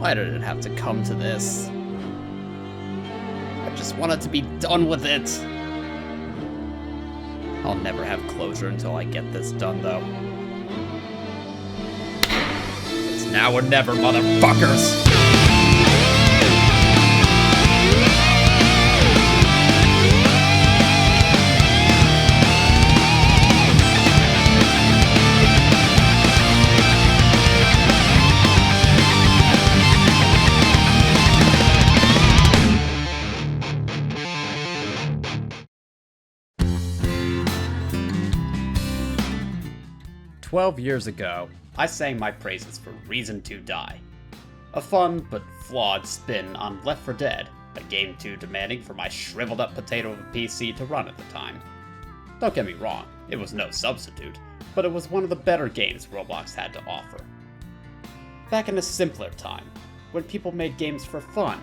Why did it have to come to this? I just wanted to be done with it. I'll never have closure until I get this done, though. It's now or never, motherfuckers! 12 years ago, I sang my praises for Reason to Die. A fun, but flawed spin on Left 4 Dead, a game too demanding for my shriveled up potato of a PC to run at the time. Don't get me wrong, it was no substitute, but it was one of the better games Roblox had to offer. Back in a simpler time, when people made games for fun,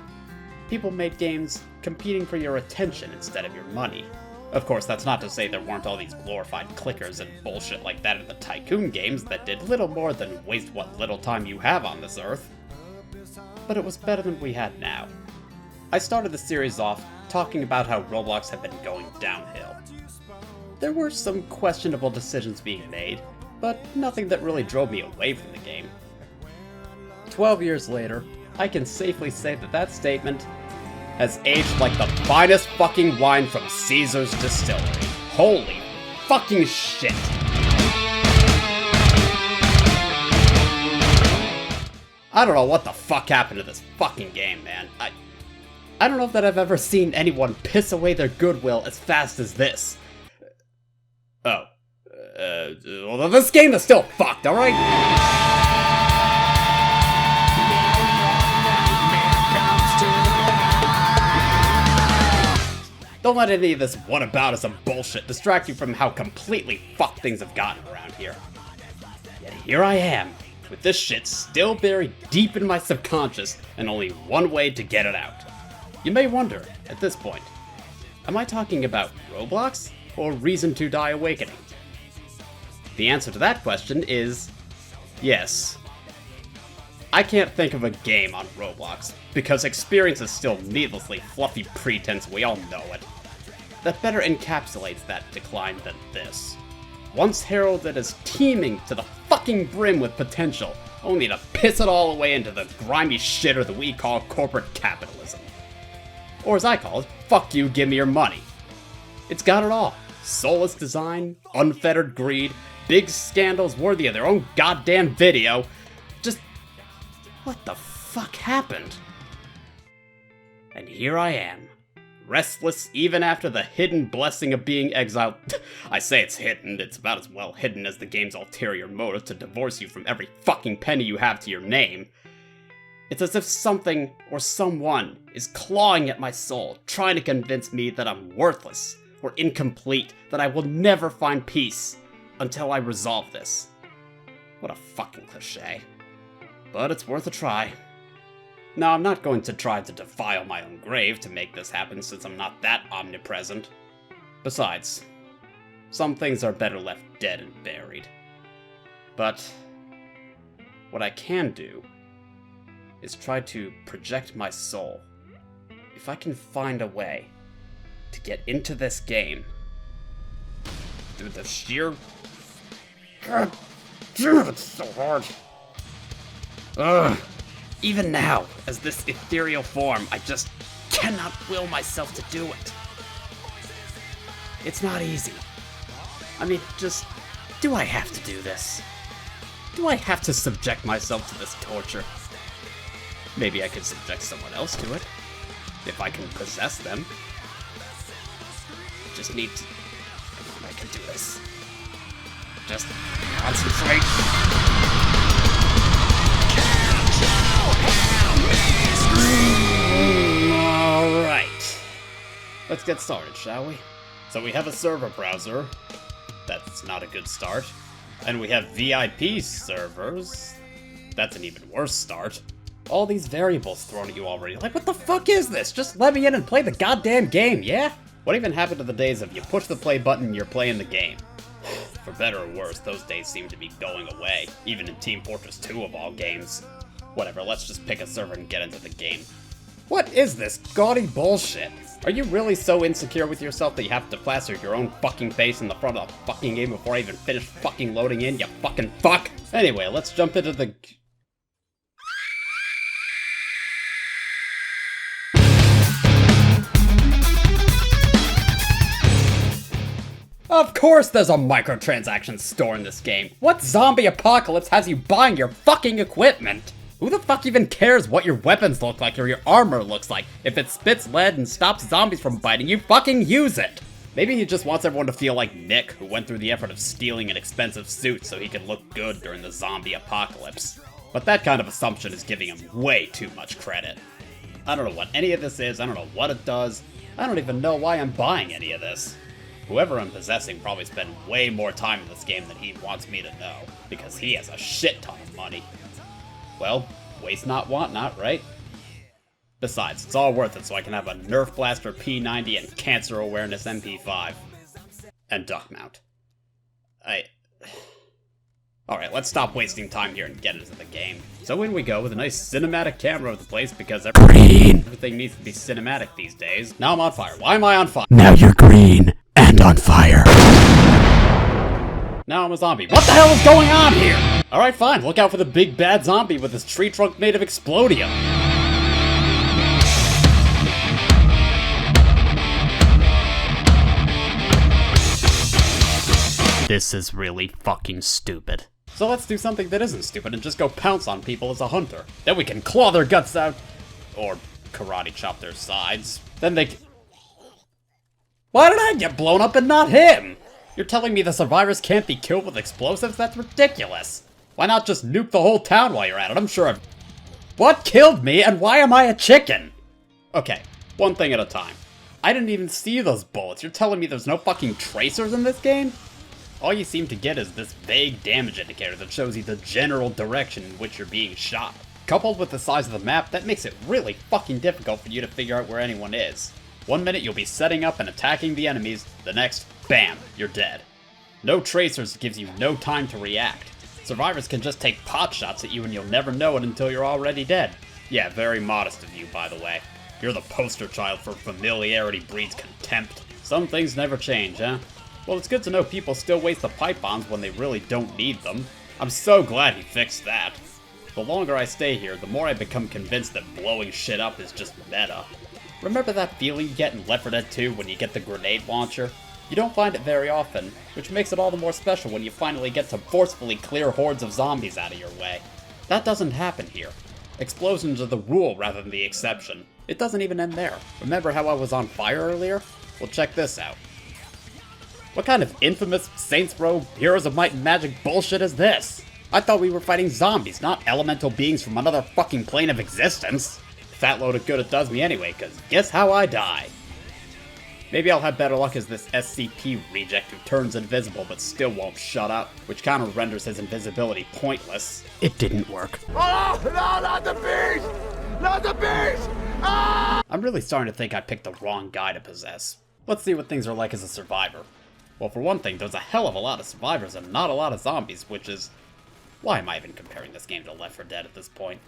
people made games competing for your attention instead of your money. Of course, that's not to say there weren't all these glorified clickers and bullshit like that in the Tycoon games that did little more than waste what little time you have on this earth. But it was better than we had now. I started the series off talking about how Roblox had been going downhill. There were some questionable decisions being made, but nothing that really drove me away from the game. 12 years later, I can safely say that that statement has aged like the finest fucking wine from Caesar's distillery. Holy fucking shit! I don't know what the fuck happened to this fucking game, man. I don't know that I've ever seen anyone piss away their goodwill as fast as this. Well, this game is still fucked, alright? Don't let any of this whataboutism bullshit distract you from how completely fucked things have gotten around here. Yet here I am, with this shit still buried deep in my subconscious, and only one way to get it out. You may wonder, at this point, am I talking about Roblox, or Reason to Die Awakening? The answer to that question is yes. I can't think of a game on Roblox, because experience is still needlessly fluffy pretense, we all know it, that better encapsulates that decline than this. Once heralded as teeming to the fucking brim with potential, only to piss it all away into the grimy shitter that we call corporate capitalism. Or as I call it, fuck you, give me your money. It's got it all. Soulless design, unfettered greed, big scandals worthy of their own goddamn video. Just, what the fuck happened? And here I am, restless even after the hidden blessing of being exiled. I say it's hidden, it's about as well hidden as the game's ulterior motive to divorce you from every fucking penny you have to your name. It's as if something or someone is clawing at my soul, trying to convince me that I'm worthless or incomplete, that I will never find peace until I resolve this. What a fucking cliche. But it's worth a try. Now, I'm not going to try to defile my own grave to make this happen since I'm not that omnipresent. Besides, some things are better left dead and buried. But what I can do is try to project my soul. If I can find a way to get into this game through the sheer... God damn, it's so hard. Ugh. Even now, as this ethereal form, I just cannot will myself to do it. It's not easy. I mean, just, do I have to do this? Do I have to subject myself to this torture? Maybe I could subject someone else to it, if I can possess them. Just need to... I can do this. Just concentrate. Alright. Let's get started, shall we? So we have a server browser. That's not a good start. And we have VIP servers. That's an even worse start. All these variables thrown at you already. Like, what the fuck is this? Just let me in and play the goddamn game, yeah? What even happened to the days of you push the play button and you're playing the game? For better or worse, those days seem to be going away, even in Team Fortress 2 of all games. Whatever, let's just pick a server and get into the game. What is this gaudy bullshit? Are you really so insecure with yourself that you have to plaster your own fucking face in the front of the fucking game before I even finish fucking loading in, you fucking fuck? Anyway, let's jump into the... Of course there's a microtransaction store in this game. What zombie apocalypse has you buying your fucking equipment? Who the fuck even cares what your weapons look like or your armor looks like? If it spits lead and stops zombies from biting you, fucking use it! Maybe he just wants everyone to feel like Nick, who went through the effort of stealing an expensive suit so he could look good during the zombie apocalypse. But that kind of assumption is giving him way too much credit. I don't know what any of this is, I don't know what it does, I don't even know why I'm buying any of this. Whoever I'm possessing probably spent way more time in this game than he wants me to know, because he has a shit ton of money. Well, waste not, want not, right? Besides, it's all worth it so I can have a Nerf Blaster P90 and Cancer Awareness MP5. And Duck Mount. Alright, let's stop wasting time here and get into the game. So in we go with a nice cinematic camera of the place because everything needs to be cinematic these days. Now I'm on fire. Why am I on fire? Now you're green and on fire. Now I'm a zombie. What the hell is going on here? Alright, fine. Look out for the big bad zombie with his tree trunk made of explodium. This is really fucking stupid. So let's do something that isn't stupid and just go pounce on people as a hunter. Then we can claw their guts out. Or karate chop their sides. Then they can... Why did I get blown up and not him? You're telling me the survivors can't be killed with explosives? That's ridiculous. Why not just nuke the whole town while you're at it? I'm sure I've... What killed me and why am I a chicken? Okay, one thing at a time. I didn't even see those bullets. You're telling me there's no fucking tracers in this game? All you seem to get is this vague damage indicator that shows you the general direction in which you're being shot. Coupled with the size of the map, that makes it really fucking difficult for you to figure out where anyone is. One minute you'll be setting up and attacking the enemies, the next, bam, you're dead. No tracers gives you no time to react. Survivors can just take pot shots at you and you'll never know it until you're already dead. Yeah, very modest of you, by the way. You're the poster child for familiarity breeds contempt. Some things never change, huh? Well, it's good to know people still waste the pipe bombs when they really don't need them. I'm so glad he fixed that. The longer I stay here, the more I become convinced that blowing shit up is just meta. Remember that feeling you get in Left 4 Dead 2 when you get the grenade launcher? You don't find it very often, which makes it all the more special when you finally get to forcefully clear hordes of zombies out of your way. That doesn't happen here. Explosions are the rule rather than the exception. It doesn't even end there. Remember how I was on fire earlier? Well, check this out. What kind of infamous Saints Row Heroes of Might and Magic bullshit is this? I thought we were fighting zombies, not elemental beings from another fucking plane of existence. Fat load of good it does me anyway, cause guess how I die? Maybe I'll have better luck as this SCP reject who turns invisible but still won't shut up, which kind of renders his invisibility pointless. It didn't work. Oh, no, not the beast! Not the beast! Ah! I'm really starting to think I picked the wrong guy to possess. Let's see what things are like as a survivor. Well, for one thing, there's a hell of a lot of survivors and not a lot of zombies, which is... Why am I even comparing this game to Left 4 Dead at this point?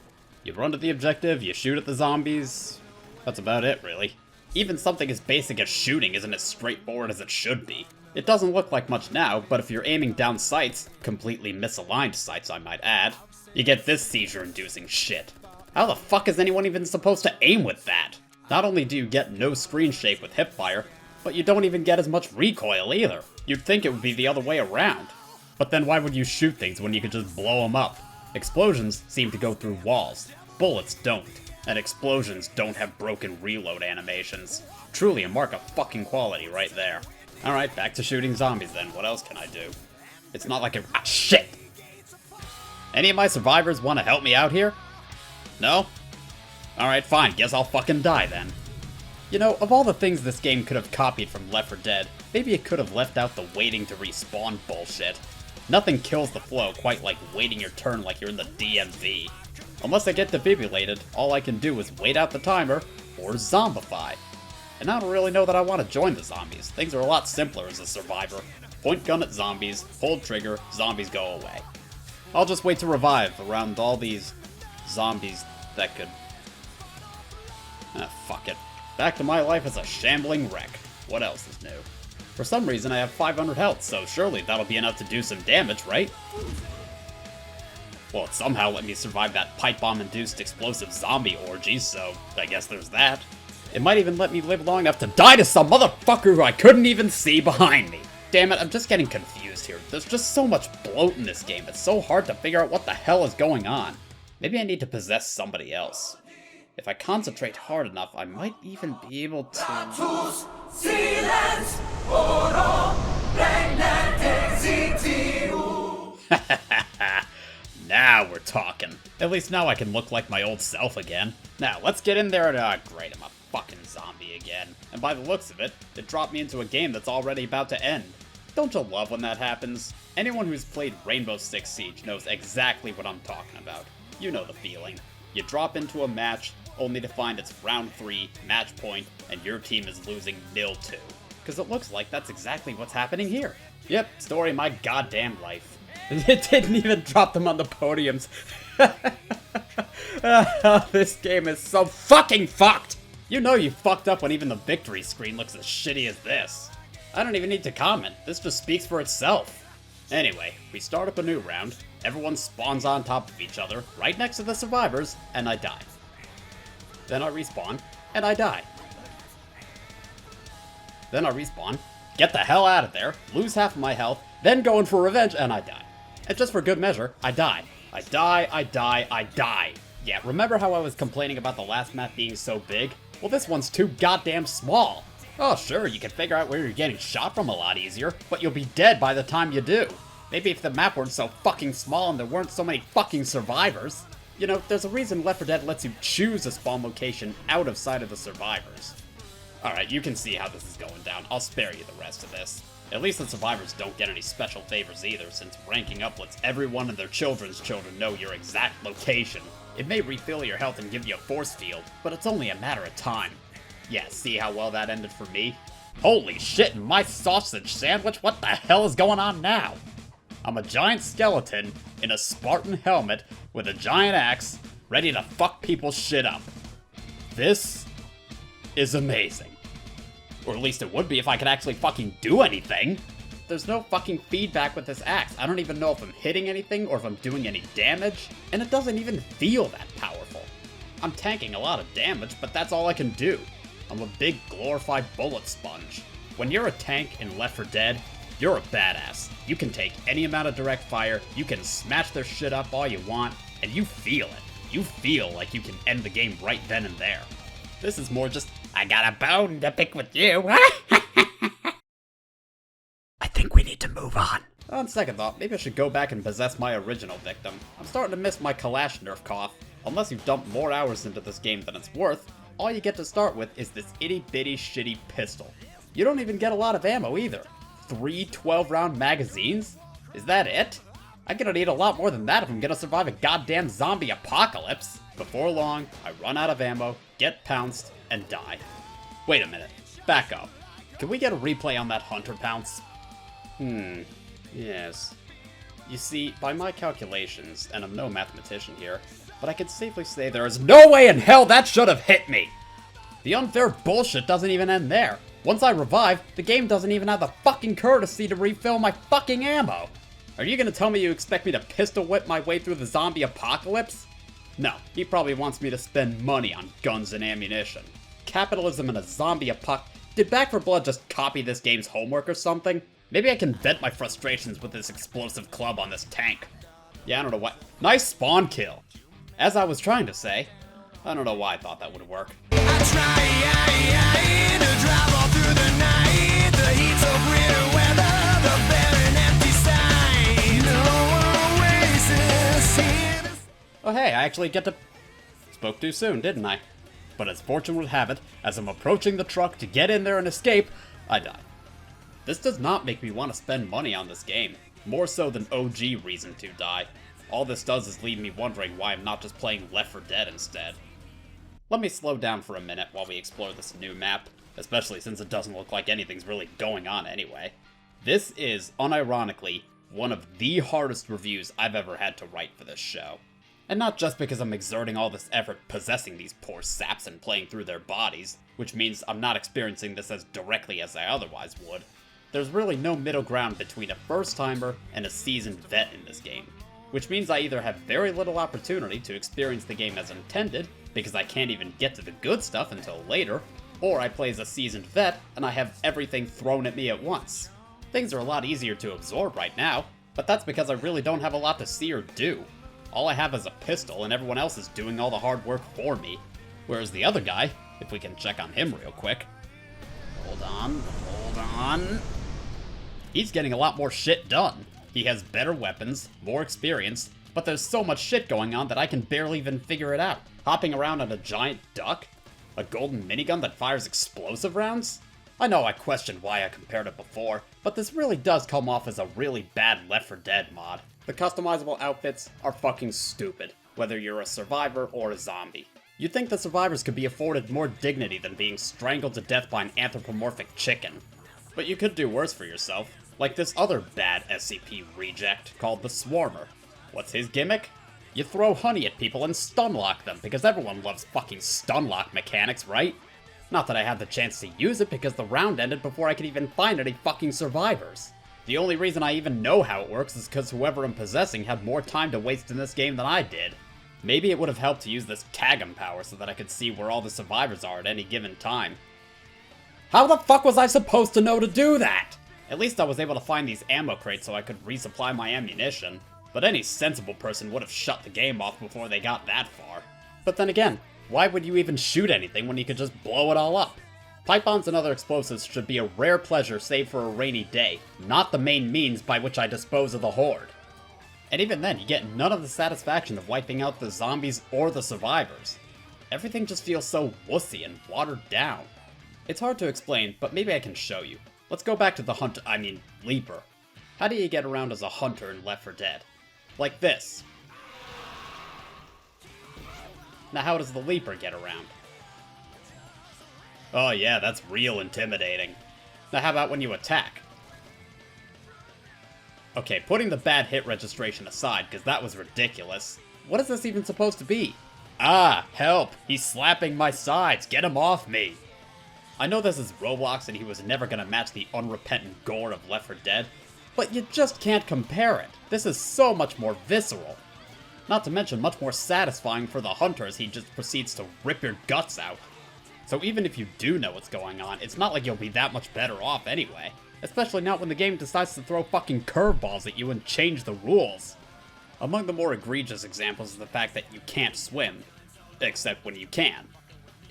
You run to the objective, you shoot at the zombies... That's about it, really. Even something as basic as shooting isn't as straightforward as it should be. It doesn't look like much now, but if you're aiming down sights, completely misaligned sights I might add, you get this seizure-inducing shit. How the fuck is anyone even supposed to aim with that? Not only do you get no screen shake with hipfire, but you don't even get as much recoil either. You'd think it would be the other way around. But then why would you shoot things when you could just blow them up? Explosions seem to go through walls. Bullets don't. And explosions don't have broken reload animations. Truly a mark of fucking quality right there. Alright, back to shooting zombies then. What else can I do? It's not like ah, shit! Any of my survivors want to help me out here? No? Alright, fine. Guess I'll fucking die then. You know, of all the things this game could have copied from Left 4 Dead, maybe it could have left out the waiting to respawn bullshit. Nothing kills the flow quite like waiting your turn like you're in the DMV. Unless I get defibrillated, all I can do is wait out the timer, or zombify. And I don't really know that I want to join the zombies. Things are a lot simpler as a survivor. Point gun at zombies, hold trigger, zombies go away. I'll just wait to revive around all these zombies that could... fuck it. Back to my life as a shambling wreck. What else is new? For some reason I have 500 health, so surely that'll be enough to do some damage, right? Well, it somehow let me survive that pipe bomb-induced explosive zombie orgy, so I guess there's that. It might even let me live long enough to die to some motherfucker who I couldn't even see behind me. Damn it, I'm just getting confused here. There's just so much bloat in this game, it's so hard to figure out what the hell is going on. Maybe I need to possess somebody else. If I concentrate hard enough, I might even be able to... Now we're talking. At least now I can look like my old self again. Now, let's get in there and, great, I'm a fucking zombie again. And by the looks of it, it dropped me into a game that's already about to end. Don't you love when that happens? Anyone who's played Rainbow Six Siege knows exactly what I'm talking about. You know the feeling. You drop into a match, only to find it's round 3, match point, and your team is losing 0-2. Because it looks like that's exactly what's happening here. Yep, story of my goddamn life. It didn't even drop them on the podiums. This game is so fucking fucked! You know you fucked up when even the victory screen looks as shitty as this. I don't even need to comment, this just speaks for itself. Anyway, we start up a new round, everyone spawns on top of each other, right next to the survivors, and I die. Then I respawn, and I die. Then I respawn, get the hell out of there, lose half of my health, then go in for revenge, and I die. And just for good measure, I die. I die. Yeah, remember how I was complaining about the last map being so big? Well, this one's too goddamn small. Oh, sure, you can figure out where you're getting shot from a lot easier, but you'll be dead by the time you do. Maybe if the map weren't so fucking small and there weren't so many fucking survivors. You know, there's a reason Left 4 Dead lets you choose a spawn location out of sight of the survivors. Alright, you can see how this is going down. I'll spare you the rest of this. At least the survivors don't get any special favors either, since ranking up lets everyone and their children's children know your exact location. It may refill your health and give you a force field, but it's only a matter of time. Yeah, see how well that ended for me? Holy shit, my sausage sandwich, what the hell is going on now? I'm a giant skeleton in a Spartan helmet with a giant axe, ready to fuck people's shit up. This is amazing. Or at least it would be if I could actually fucking do anything. There's no fucking feedback with this axe. I don't even know if I'm hitting anything or if I'm doing any damage, and it doesn't even feel that powerful. I'm tanking a lot of damage, but that's all I can do. I'm a big glorified bullet sponge. When you're a tank in Left 4 Dead, you're a badass. You can take any amount of direct fire, you can smash their shit up all you want, and you feel it. You feel like you can end the game right then and there. This is more just, I got a bone to pick with you. I think we need to move on. On second thought, maybe I should go back and possess my original victim. I'm starting to miss my Kalashnikov. Unless you've dumped more hours into this game than it's worth, all you get to start with is this itty-bitty shitty pistol. You don't even get a lot of ammo either. 3 12-round magazines? Is that it? I'm gonna need a lot more than that if I'm gonna survive a goddamn zombie apocalypse. Before long, I run out of ammo, get pounced, and die. Wait a minute. Back up. Can we get a replay on that hunter pounce? Yes. You see, by my calculations, and I'm no mathematician here, but I can safely say there is no way in hell that should have hit me! The unfair bullshit doesn't even end there. Once I revive, the game doesn't even have the fucking courtesy to refill my fucking ammo! Are you gonna tell me you expect me to pistol whip my way through the zombie apocalypse? No, he probably wants me to spend money on guns and ammunition. Capitalism and a zombie did Back 4 Blood just copy this game's homework or something? Maybe I can vent my frustrations with this explosive club on this tank. Yeah, I don't know what. Nice spawn kill! As I was trying to say, I don't know why I thought that would work. Oh hey, I actually get to... Spoke too soon, didn't I? But as fortune would have it, as I'm approaching the truck to get in there and escape, I die. This does not make me want to spend money on this game, more so than OG reason to die. All this does is leave me wondering why I'm not just playing Left 4 Dead instead. Let me slow down for a minute while we explore this new map, especially since it doesn't look like anything's really going on anyway. This is, unironically, one of the hardest reviews I've ever had to write for this show. And not just because I'm exerting all this effort possessing these poor saps and playing through their bodies, which means I'm not experiencing this as directly as I otherwise would. There's really no middle ground between a first-timer and a seasoned vet in this game, which means I either have very little opportunity to experience the game as intended, because I can't even get to the good stuff until later, or I play as a seasoned vet and I have everything thrown at me at once. Things are a lot easier to absorb right now, but that's because I really don't have a lot to see or do. All I have is a pistol and everyone else is doing all the hard work for me. Whereas the other guy, if we can check on him real quick. Hold on. He's getting a lot more shit done. He has better weapons, more experience, but there's so much shit going on that I can barely even figure it out. Hopping around on a giant duck? A golden minigun that fires explosive rounds? I know I questioned why I compared it before, but this really does come off as a really bad Left 4 Dead mod. The customizable outfits are fucking stupid, whether you're a survivor or a zombie. You'd think the survivors could be afforded more dignity than being strangled to death by an anthropomorphic chicken. But you could do worse for yourself, like this other bad SCP reject called the Swarmer. What's his gimmick? You throw honey at people and stunlock them, because everyone loves fucking stunlock mechanics, right? Not that I had the chance to use it because the round ended before I could even find any fucking survivors. The only reason I even know how it works is because whoever I'm possessing had more time to waste in this game than I did. Maybe it would have helped to use this tag 'em power so that I could see where all the survivors are at any given time. How the fuck was I supposed to know to do that? At least I was able to find these ammo crates so I could resupply my ammunition. But any sensible person would have shut the game off before they got that far. But then again, why would you even shoot anything when you could just blow it all up? Pipe bombs and other explosives should be a rare pleasure save for a rainy day, not the main means by which I dispose of the horde. And even then, you get none of the satisfaction of wiping out the zombies or the survivors. Everything just feels so wussy and watered down. It's hard to explain, but maybe I can show you. Let's go back to the Leaper. How do you get around as a hunter in Left 4 Dead? Like this. Now how does the Leaper get around? Oh yeah, that's real intimidating. Now how about when you attack? Okay, putting the bad hit registration aside, because that was ridiculous. What is this even supposed to be? Ah, help! He's slapping my sides! Get him off me! I know this is Roblox and he was never gonna match the unrepentant gore of Left 4 Dead, but you just can't compare it. This is so much more visceral. Not to mention much more satisfying for the hunter as he just proceeds to rip your guts out. So even if you do know what's going on, it's not like you'll be that much better off anyway. Especially not when the game decides to throw fucking curveballs at you and change the rules. Among the more egregious examples is the fact that you can't swim. Except when you can.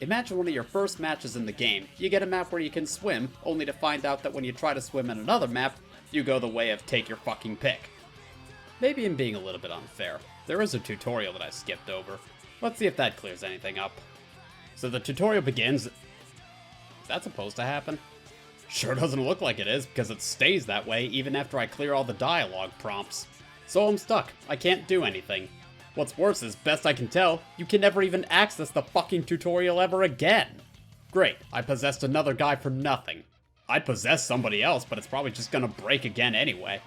Imagine one of your first matches in the game, you get a map where you can swim, only to find out that when you try to swim in another map, you go the way of take your fucking pick. Maybe I'm being a little bit unfair. There is a tutorial that I skipped over. Let's see if that clears anything up. So the tutorial begins... Is that supposed to happen? Sure doesn't look like it is, because it stays that way even after I clear all the dialogue prompts. So I'm stuck. I can't do anything. What's worse is, best I can tell, you can never even access the fucking tutorial ever again. Great, I possessed another guy for nothing. I'd possess somebody else, but it's probably just gonna break again anyway.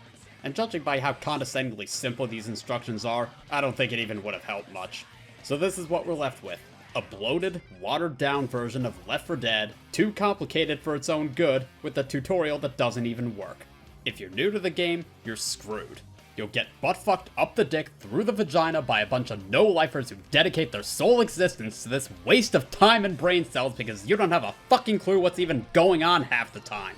And judging by how condescendingly simple these instructions are, I don't think it even would have helped much. So this is what we're left with. A bloated, watered-down version of Left 4 Dead, too complicated for its own good, with a tutorial that doesn't even work. If you're new to the game, you're screwed. You'll get butt-fucked up the dick through the vagina by a bunch of no-lifers who dedicate their sole existence to this waste of time and brain cells because you don't have a fucking clue what's even going on half the time.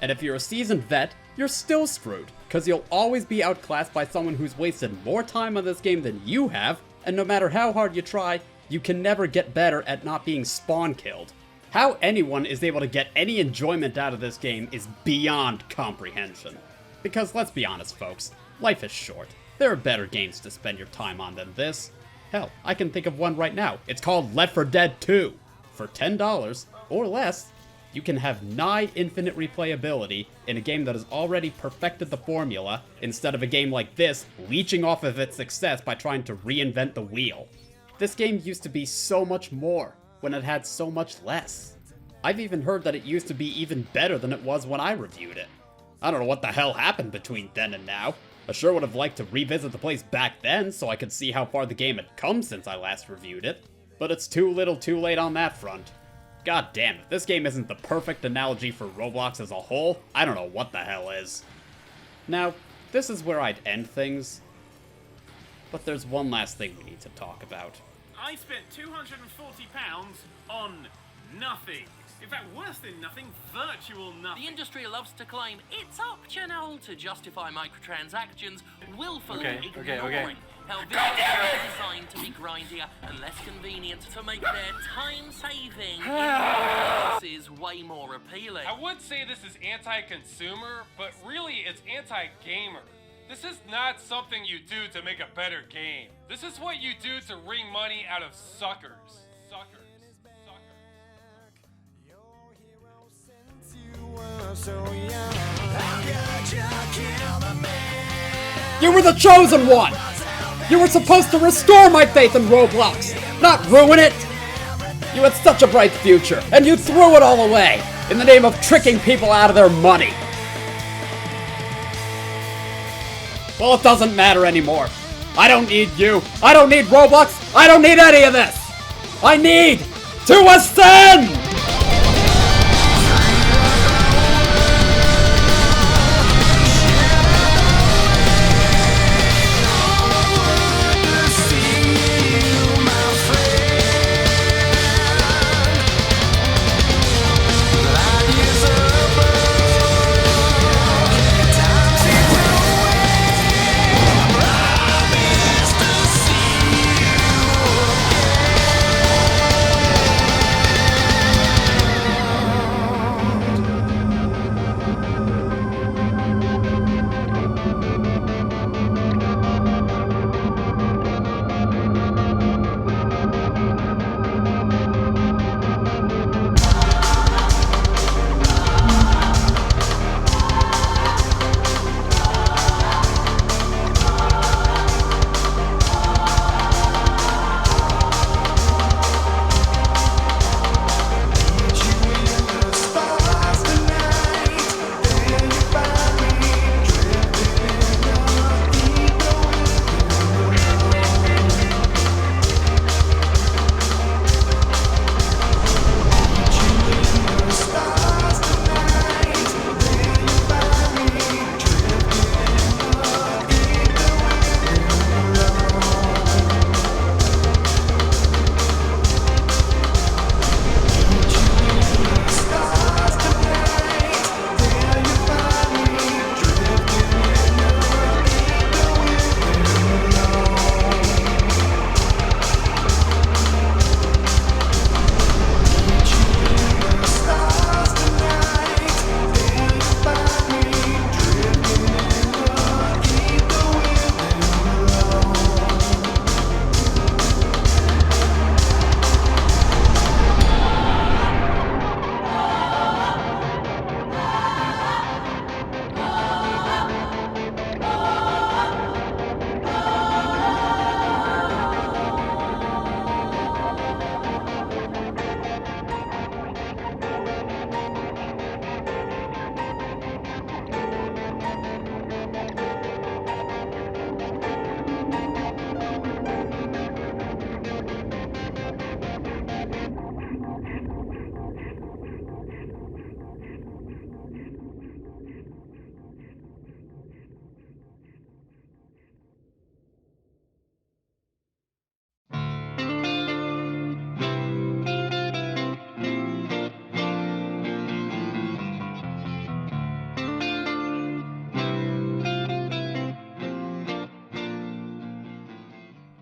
And if you're a seasoned vet, you're still screwed, because you'll always be outclassed by someone who's wasted more time on this game than you have, and no matter how hard you try, you can never get better at not being spawn killed. How anyone is able to get any enjoyment out of this game is beyond comprehension. Because let's be honest, folks, life is short. There are better games to spend your time on than this. Hell, I can think of one right now. It's called Left 4 Dead 2. For $10, or less, you can have nigh infinite replayability in a game that has already perfected the formula, instead of a game like this leeching off of its success by trying to reinvent the wheel. This game used to be so much more, when it had so much less. I've even heard that it used to be even better than it was when I reviewed it. I don't know what the hell happened between then and now. I sure would have liked to revisit the place back then so I could see how far the game had come since I last reviewed it, but it's too little too late on that front. God damn, if this game isn't the perfect analogy for Roblox as a whole, I don't know what the hell is. Now, this is where I'd end things, but there's one last thing we need to talk about. I spent £240 on nothing. In fact, worse than nothing, virtual nothing. The industry loves to claim it's optional to justify microtransactions, willfully ignoring how video games are designed to be grindier and less convenient to make their time-saving experiences way more appealing. I would say this is anti-consumer, but really it's anti-gamer. This is not something you do to make a better game. This is what you do to wring money out of suckers. You were the chosen one! You were supposed to restore my faith in Roblox, not ruin it! You had such a bright future, and you threw it all away, in the name of tricking people out of their money! Well, it doesn't matter anymore. I don't need you, I don't need Roblox, I don't need any of this! I need to ascend!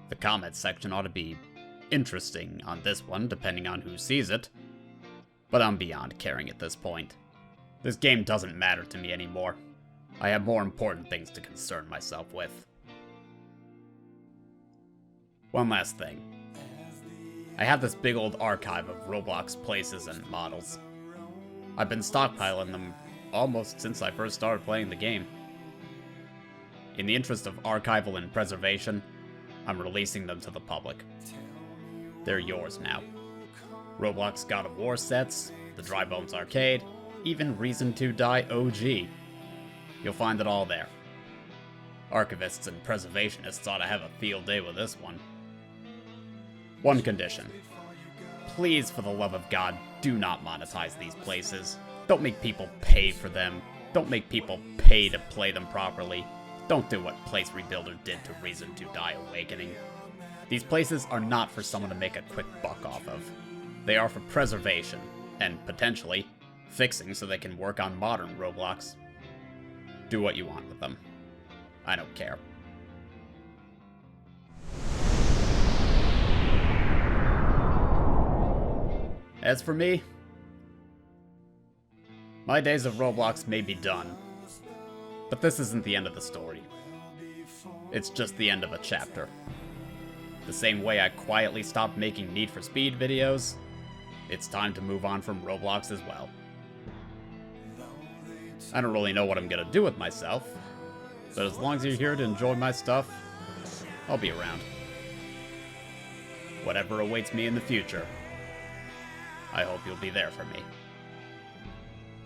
The comments section ought to be interesting on this one, depending on who sees it. But I'm beyond caring at this point. This game doesn't matter to me anymore. I have more important things to concern myself with. One last thing. I have this big old archive of Roblox places and models. I've been stockpiling them almost since I first started playing the game. In the interest of archival and preservation, I'm releasing them to the public. They're yours now. Roblox God of War sets, the Dry Bones Arcade, even Reason to Die OG. You'll find it all there. Archivists and preservationists ought to have a field day with this one. One condition. Please, for the love of God, do not monetize these places. Don't make people pay for them. Don't make people pay to play them properly. Don't do what Place Rebuilder did to Reason to Die Awakening. These places are not for someone to make a quick buck off of. They are for preservation, and potentially, fixing so they can work on modern Roblox. Do what you want with them. I don't care. As for me, my days of Roblox may be done, but this isn't the end of the story. It's just the end of a chapter. The same way I quietly stopped making Need for Speed videos, it's time to move on from Roblox as well. I don't really know what I'm gonna do with myself, but as long as you're here to enjoy my stuff, I'll be around. Whatever awaits me in the future, I hope you'll be there for me.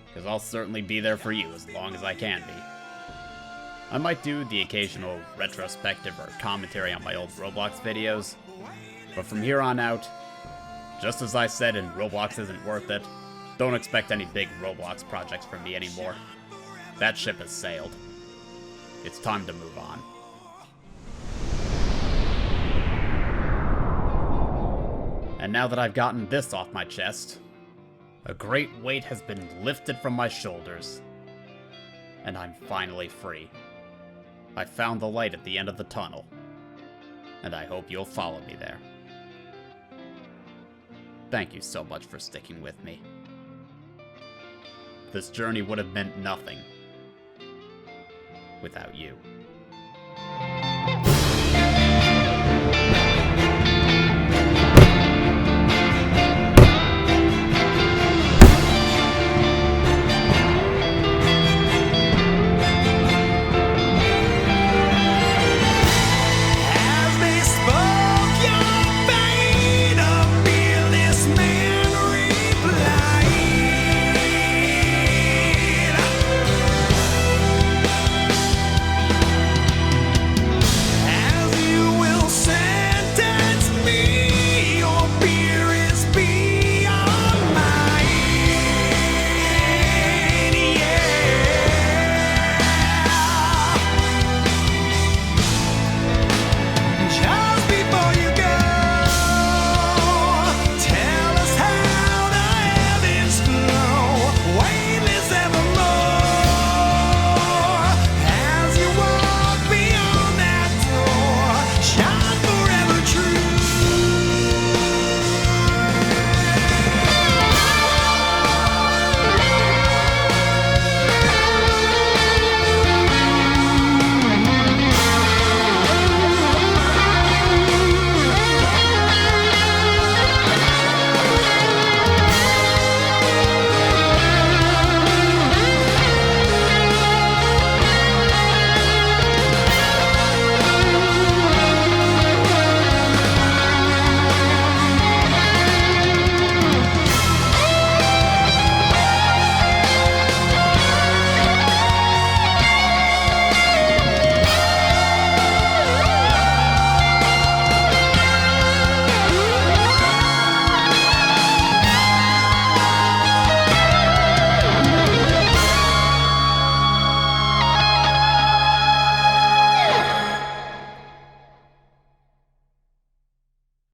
Because I'll certainly be there for you as long as I can be. I might do the occasional retrospective or commentary on my old Roblox videos, but from here on out, just as I said in Roblox Isn't Worth It, don't expect any big Roblox projects from me anymore. That ship has sailed. It's time to move on. And now that I've gotten this off my chest, a great weight has been lifted from my shoulders, and I'm finally free. I found the light at the end of the tunnel, and I hope you'll follow me there. Thank you so much for sticking with me. This journey would have meant nothing without you.